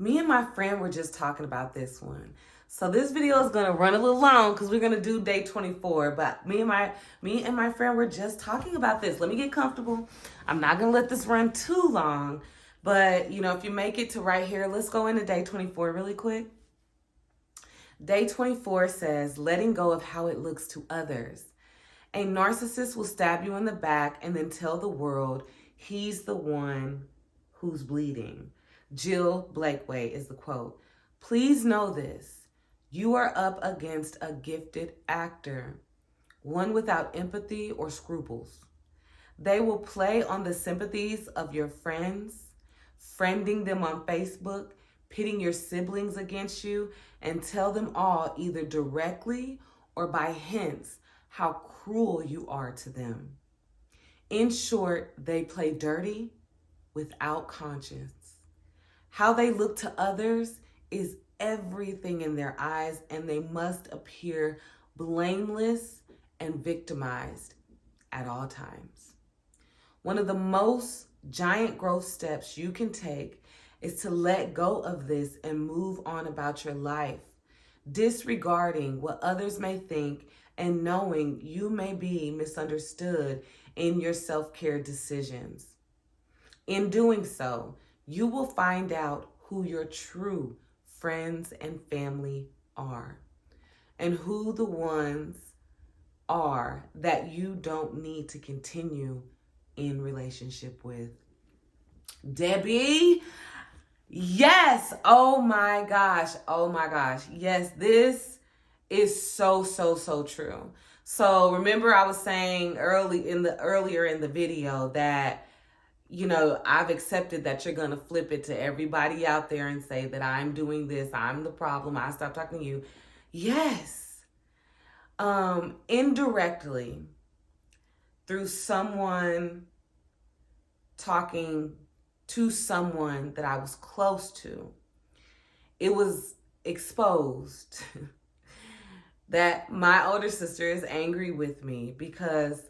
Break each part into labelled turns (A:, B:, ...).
A: Me and my friend were just talking about this one. So this video is gonna run a little long because we're gonna do day 24. But me and my friend were just talking about this. Let me get comfortable. I'm not gonna let this run too long. But if you make it to right here, let's go into day 24 really quick. Day 24 says, letting go of how it looks to others. A narcissist will stab you in the back and then tell the world he's the one who's bleeding. Jill Blakeway is the quote. Please know this. You are up against a gifted actor, one without empathy or scruples. They will play on the sympathies of your friends, friending them on Facebook, pitting your siblings against you, and tell them all either directly or by hints how cruel you are to them. In short, they play dirty without conscience. How they look to others is everything in their eyes, and they must appear blameless and victimized at all times. One of the most giant growth steps you can take is to let go of this and move on about your life, disregarding what others may think and knowing you may be misunderstood in your self-care decisions. In doing so, you will find out who your true friends and family are and who the ones are that you don't need to continue in relationship with. Debbie, yes. Oh my gosh. Yes, this is so true. So remember I was saying earlier in the video that I've accepted that you're going to flip it to everybody out there and say that I'm doing this, I'm the problem, I stopped talking to you. Yes. Indirectly, through someone talking to someone that I was close to, it was exposed that my older sister is angry with me because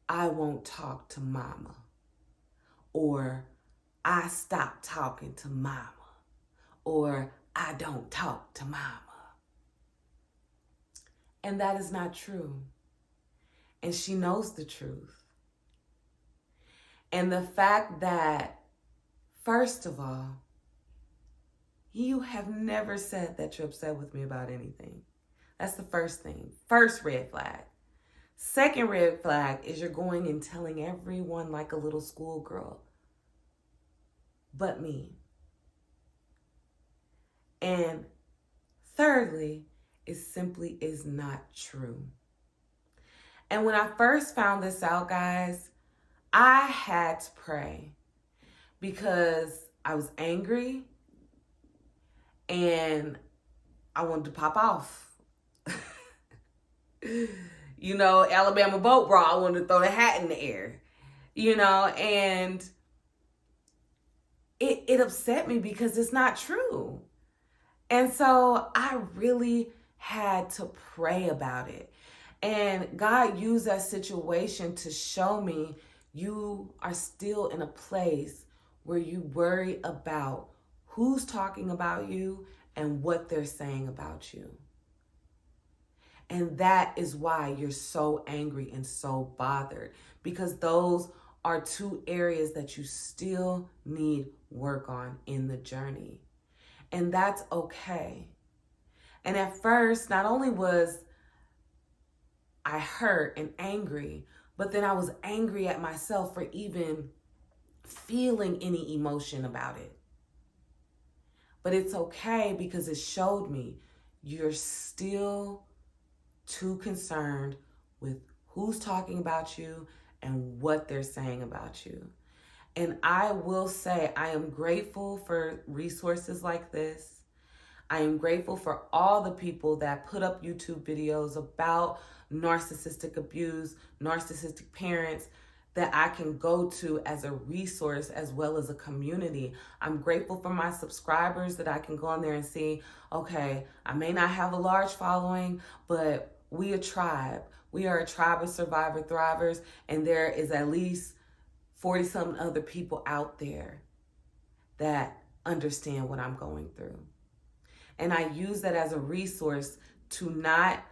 A: I won't talk to mama. Or I stopped talking to mama. Or I don't talk to mama. And that is not true. And she knows the truth. And the fact that, first of all, you have never said that you're upset with me about anything. That's the first thing. First red flag. Second red flag is you're going and telling everyone like a little schoolgirl, but me. And thirdly, it simply is not true. And when I first found this out, guys, I had to pray because I was angry and I wanted to pop off. Alabama boat bra, I wanted to throw the hat in the air, and it upset me because it's not true. And so I really had to pray about it. And God used that situation to show me you are still in a place where you worry about who's talking about you and what they're saying about you. And that is why you're so angry and so bothered, because those are two areas that you still need work on in the journey. And that's okay. And at first, not only was I hurt and angry, but then I was angry at myself for even feeling any emotion about it. But it's okay because it showed me you're still too concerned with who's talking about you and what they're saying about you. And I will say I am grateful for resources like this. I am grateful for all the people that put up YouTube videos about narcissistic abuse, narcissistic parents, that I can go to as a resource as well as a community. I'm grateful for my subscribers that I can go on there and see, okay, I may not have a large following, but we a tribe. We are a tribe of survivor thrivers, and there is at least 40-something other people out there that understand what I'm going through. And I use that as a resource to not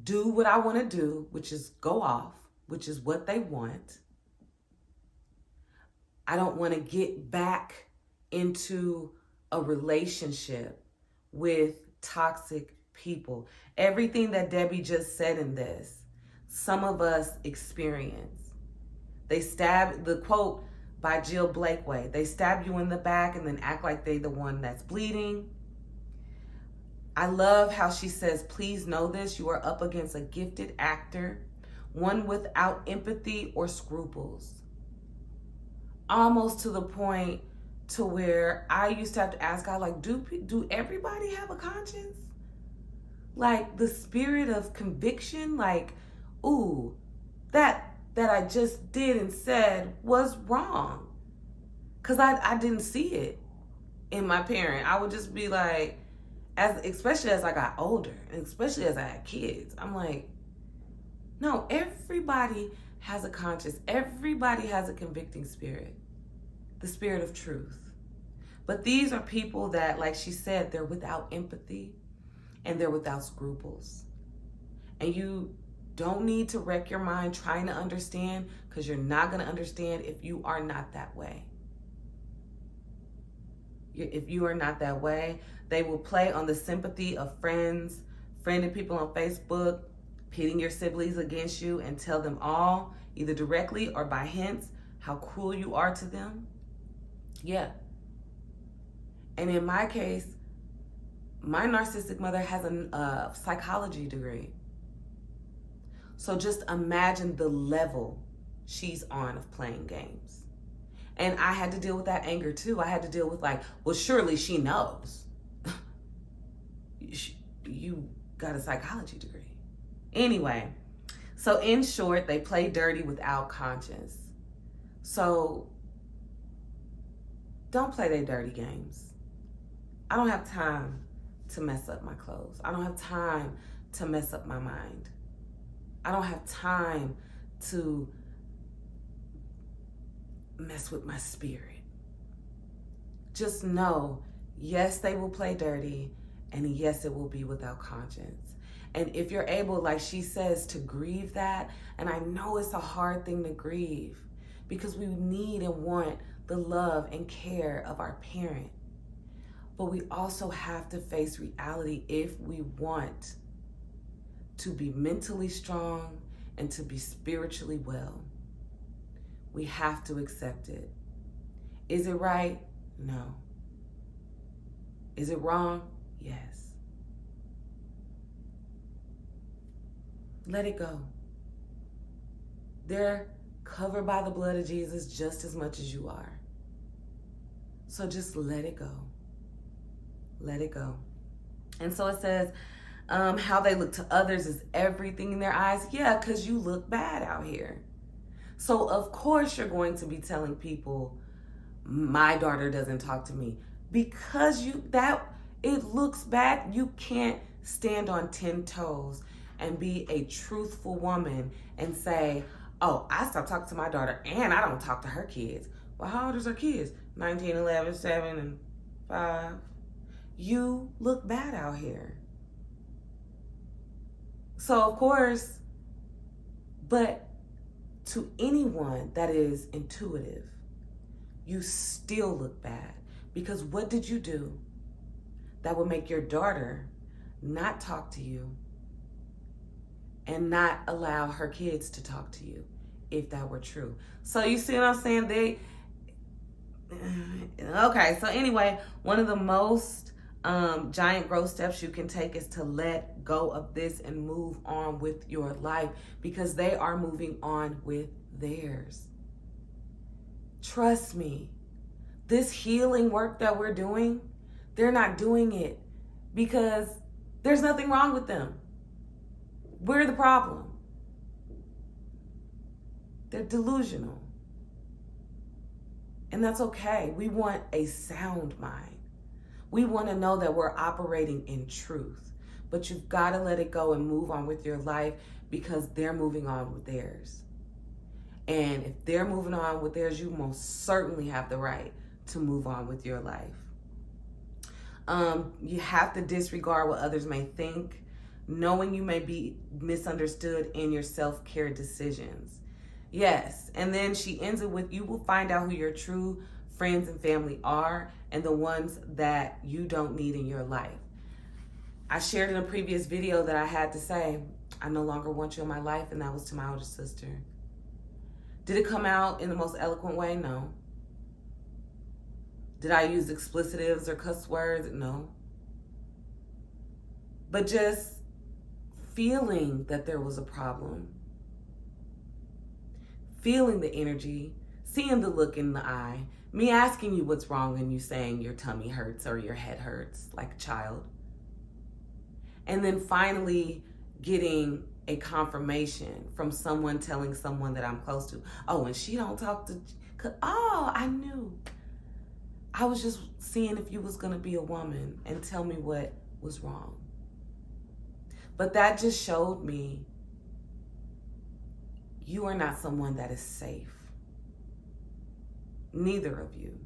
A: do what I want to do, which is go off, which is what they want. I don't want to get back into a relationship with toxic people. Everything that Debbie just said in this, some of us experience. They stab, the quote by Jill Blakeway, they stab you in the back and then act like they're the one that's bleeding. I love how she says, please know this, you are up against a gifted actor, one without empathy or scruples. Almost to the point to where I used to have to ask God, like, do everybody have a conscience? Like the spirit of conviction, like, ooh, that I just did and said was wrong. Because I didn't see it in my parent. I would just be like, especially as I got older, and especially as I had kids, I'm like, no, everybody has a conscience. Everybody has a convicting spirit, the spirit of truth. But these are people that, like she said, they're without empathy and they're without scruples. And you don't need to wreck your mind trying to understand, because you're not going to understand if you are not that way. If you are not that way, they will play on the sympathy of friends, friending people on Facebook, pitting your siblings against you, and tell them all, either directly or by hints, how cruel you are to them. Yeah. And in my case, my narcissistic mother has a psychology degree. So just imagine the level she's on of playing games. And I had to deal with that anger too. I had to deal with like, well, surely she knows. You got a psychology degree. Anyway, so in short, they play dirty without conscience. So don't play their dirty games. I don't have time to mess up my clothes. I don't have time to mess up my mind. I don't have time to mess with my spirit. Just know, yes, they will play dirty, and yes, it will be without conscience. And if you're able, like she says, to grieve that, and I know it's a hard thing to grieve because we need and want the love and care of our parent. But we also have to face reality if we want to be mentally strong and to be spiritually well. We have to accept it. Is it right? No. Is it wrong? Yes. Let it go. They're covered by the blood of Jesus just as much as you are. So just let it go. Let it go. And so it says, how they look to others is everything in their eyes. Yeah, because you look bad out here. So of course you're going to be telling people, my daughter doesn't talk to me. Because it looks bad, you can't stand on 10 toes and be a truthful woman and say, oh, I stopped talking to my daughter and I don't talk to her kids. Well, how old is her kids? 19, 11, 7, and 5. You look bad out here. So of course, but to anyone that is intuitive, you still look bad. Because what did you do that would make your daughter not talk to you and not allow her kids to talk to you if that were true? So you see what I'm saying? Okay, so anyway, one of the most giant growth steps you can take is to let go of this and move on with your life, because they are moving on with theirs. Trust me, this healing work that we're doing, they're not doing it because there's nothing wrong with them. We're the problem. They're delusional. And that's okay. We want a sound mind. We want to know that we're operating in truth. But you've got to let it go and move on with your life, because they're moving on with theirs. And if they're moving on with theirs, you most certainly have the right to move on with your life. You have to disregard what others may think, knowing you may be misunderstood in your self-care decisions. Yes, and then she ends it with, you will find out who your true friends and family are and the ones that you don't need in your life. I shared in a previous video that I had to say, I no longer want you in my life, and that was to my older sister. Did it come out in the most eloquent way? No. Did I use explicitives or cuss words? No. But just feeling that there was a problem, feeling the energy, seeing the look in the eye, me asking you what's wrong and you saying your tummy hurts or your head hurts like a child. And then finally getting a confirmation from someone telling someone that I'm close to. Oh, and she don't talk to, oh, I knew. I was just seeing if you was gonna be a woman and tell me what was wrong. But that just showed me you are not someone that is safe. Neither of you.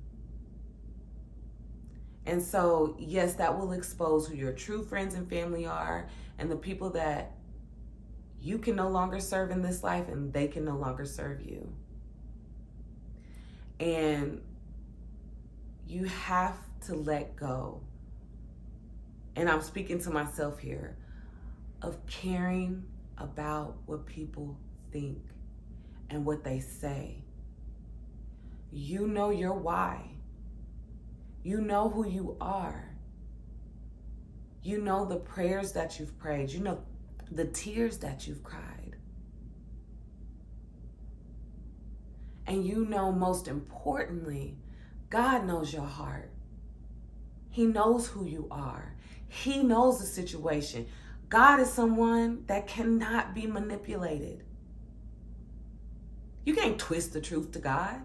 A: And so, yes, that will expose who your true friends and family are and the people that you can no longer serve in this life and they can no longer serve you. And you have to let go. And I'm speaking to myself here, of caring about what people think and what they say. You know your why. You know who you are. You know the prayers that you've prayed. You know the tears that you've cried. And you know, most importantly, God knows your heart. He knows who you are. He knows the situation. God is someone that cannot be manipulated. You can't twist the truth to God.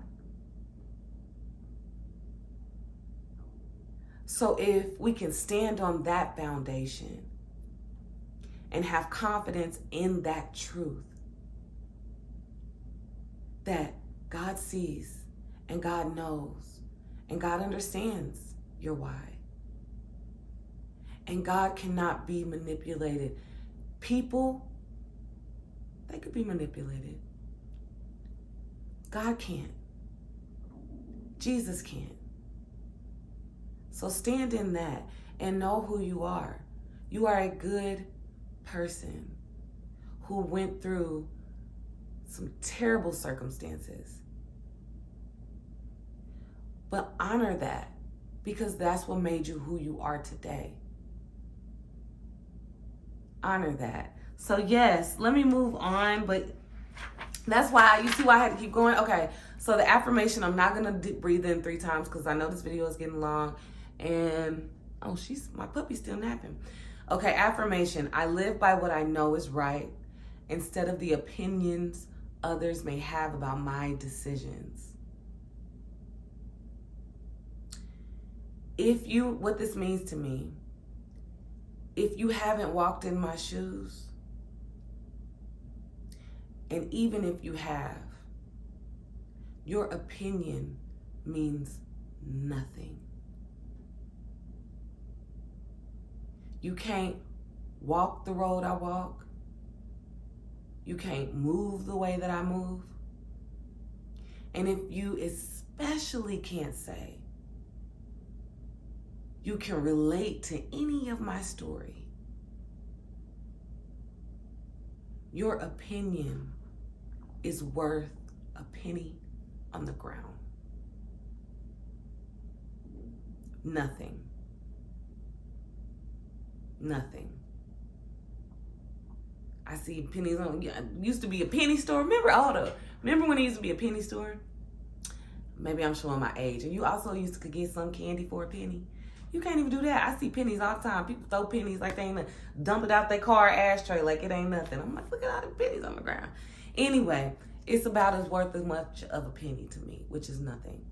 A: So if we can stand on that foundation and have confidence in that truth, that God sees and God knows and God understands your why. And God cannot be manipulated. People, they could be manipulated. God can't. Jesus can't. So stand in that and know who you are. You are a good person who went through some terrible circumstances. But honor that, because that's what made you who you are today. Honor that. So yes, let me move on, but that's why, you see why I had to keep going? Okay, so the affirmation, I'm not gonna breathe in 3 times because I know this video is getting long. And, oh, my puppy's still napping. Okay, affirmation, I live by what I know is right instead of the opinions others may have about my decisions. What this means to me, if you haven't walked in my shoes, and even if you have, your opinion means nothing. You can't walk the road I walk. You can't move the way that I move. And if you especially can't say you can relate to any of my story, your opinion is worth a penny on the ground. Nothing. Nothing. I see pennies on, used to be a penny store. Remember when it used to be a penny store? Maybe I'm showing my age. And you also used to get some candy for a penny. You can't even do that. I see pennies all the time. People throw pennies like they ain't dump it out their car ashtray like it ain't nothing. I'm like, look at all the pennies on the ground. Anyway, it's about as worth as much of a penny to me, which is nothing.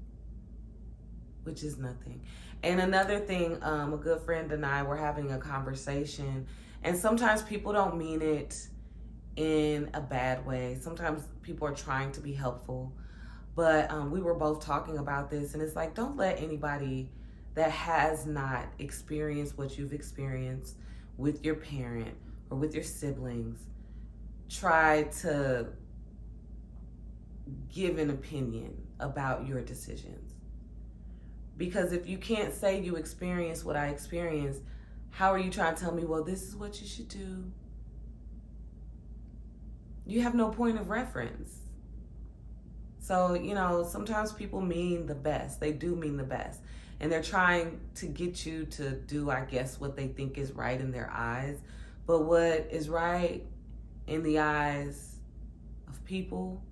A: Which is nothing. And another thing, a good friend and I were having a conversation, and sometimes people don't mean it in a bad way. Sometimes people are trying to be helpful. But we were both talking about this, and it's like, don't let anybody that has not experienced what you've experienced with your parent or with your siblings try to give an opinion about your decisions. Because if you can't say you experienced what I experienced, how are you trying to tell me, well, this is what you should do? You have no point of reference. So, sometimes people mean the best. They do mean the best. And they're trying to get you to do, I guess, what they think is right in their eyes. But what is right in the eyes of people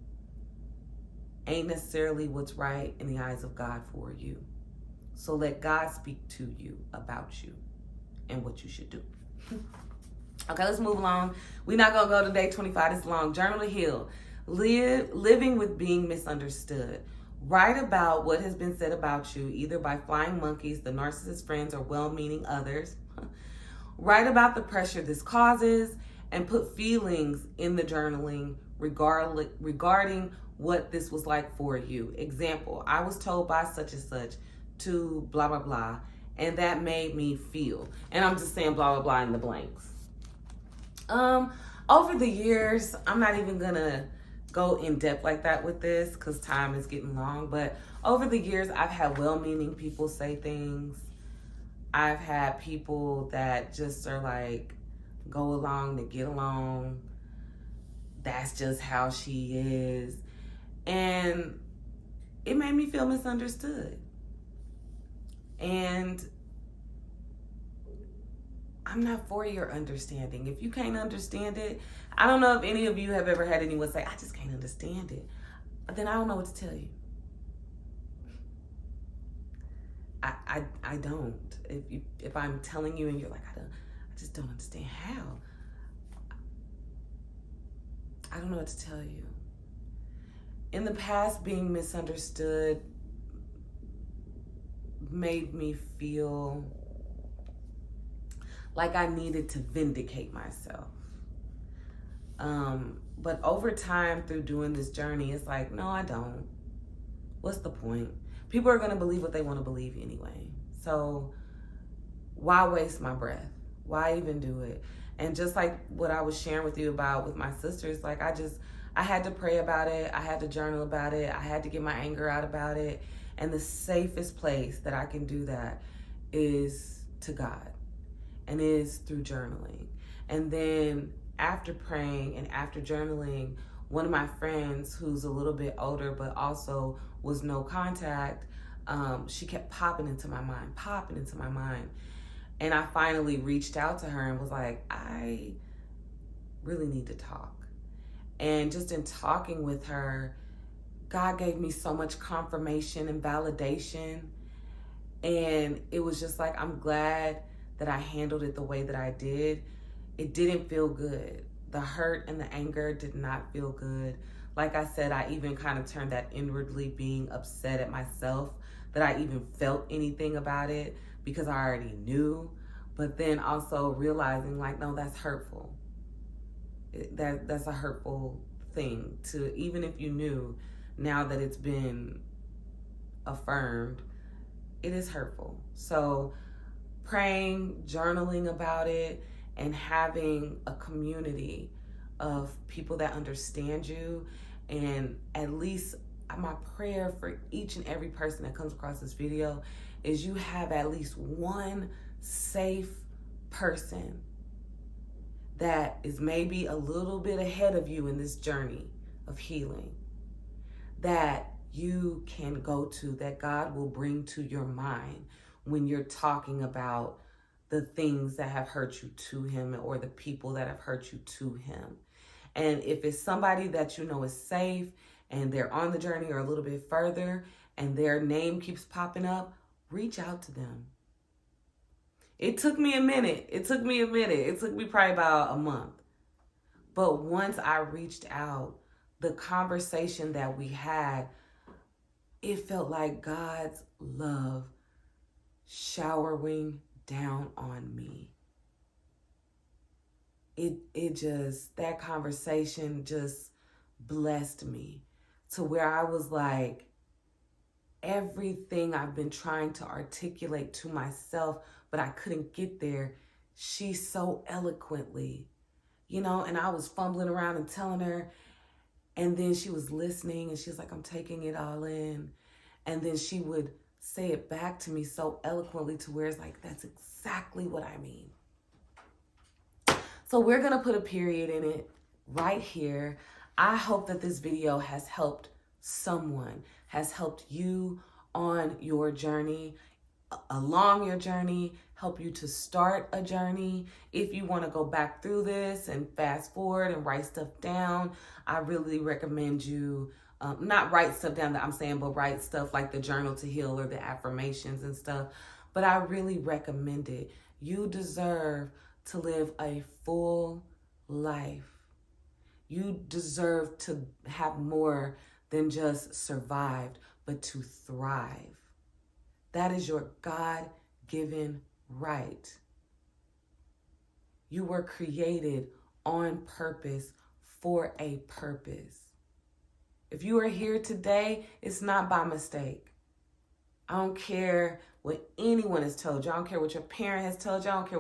A: ain't necessarily what's right in the eyes of God for you. So let God speak to you about you and what you should do. Okay, let's move along. We're not going to go to day 25. It's long. Journal to heal. Living with being misunderstood. Write about what has been said about you, either by flying monkeys, the narcissist friends, or well-meaning others. Write about the pressure this causes and put feelings in the journaling regarding what this was like for you. Example, I was told by such and such to blah, blah, blah, and that made me feel. And I'm just saying blah, blah, blah in the blanks. Over the years, I'm not even gonna go in depth like that with this because time is getting long, but over the years, I've had well-meaning people say things. I've had people that just are like, go along to get along. That's just how she is. And it made me feel misunderstood. And I'm not for your understanding. If you can't understand it, I don't know if any of you have ever had anyone say, I just can't understand it. Then I don't know what to tell you. I don't. If I'm telling you and you're like, I just don't understand how. I don't know what to tell you. In the past, being misunderstood made me feel like I needed to vindicate myself. But over time, through doing this journey, it's like, no, I don't. What's the point? People are going to believe what they want to believe anyway. So why waste my breath? Why even do it? And just like what I was sharing with you about with my sisters, like I had to pray about it. I had to journal about it. I had to get my anger out about it. And the safest place that I can do that is to God, and is through journaling. And then after praying and after journaling, one of my friends who's a little bit older but also was no contact, she kept popping into my mind. And I finally reached out to her and was like, I really need to talk. And just in talking with her, God gave me so much confirmation and validation. And it was just like, I'm glad that I handled it the way that I did. It didn't feel good. The hurt and the anger did not feel good. Like I said, I even kind of turned that inwardly, being upset at myself that I even felt anything about it because I already knew. But then also realizing like, no, that's hurtful. That's a hurtful thing to, even if you knew, now that it's been affirmed, it is hurtful. So praying, journaling about it, and having a community of people that understand you. And at least my prayer for each and every person that comes across this video is you have at least one safe person that is maybe a little bit ahead of you in this journey of healing, that you can go to, that God will bring to your mind when you're talking about the things that have hurt you to him or the people that have hurt you to him. And if it's somebody that you know is safe and they're on the journey or a little bit further and their name keeps popping up, reach out to them. It took me a minute. It took me probably about a month. But once I reached out, the conversation that we had, it felt like God's love showering down on me. That conversation just blessed me. to where I was like, everything I've been trying to articulate to myself, but I couldn't get there, she so eloquently, and I was fumbling around and telling her, and then she was listening and she's like, I'm taking it all in. And then she would say it back to me so eloquently to where it's like, that's exactly what I mean. So we're going to put a period in it right here. I hope that this video has helped someone, has helped you on your journey, along your journey, help you to start a journey. If you want to go back through this and fast forward and write stuff down, I really recommend you not write stuff down that I'm saying, but write stuff like the journal to heal or the affirmations and stuff. But I really recommend it. You deserve to live a full life. You deserve to have more than just survived, but to thrive. That is your God-given right. You were created on purpose for a purpose. If you are here today, it's not by mistake. I don't care what anyone has told you. I don't care what your parent has told you. I don't care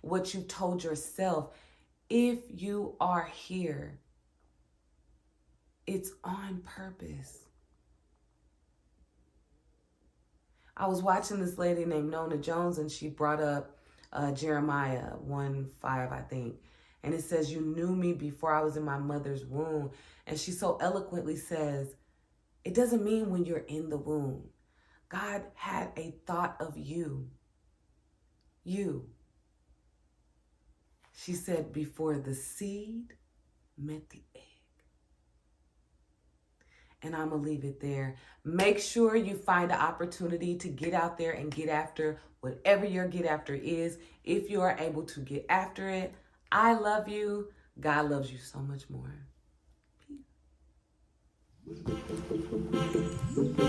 A: what you told yourself. If you are here, it's on purpose. I was watching this lady named Nona Jones, and she brought up Jeremiah 1:5, I think. And it says, you knew me before I was in my mother's womb. And she so eloquently says, it doesn't mean when you're in the womb. God had a thought of you. You. She said, before the seed met the egg. And I'm going to leave it there. Make sure you find an opportunity to get out there and get after whatever your get after is. If you are able to get after it, I love you. God loves you so much more. Peace.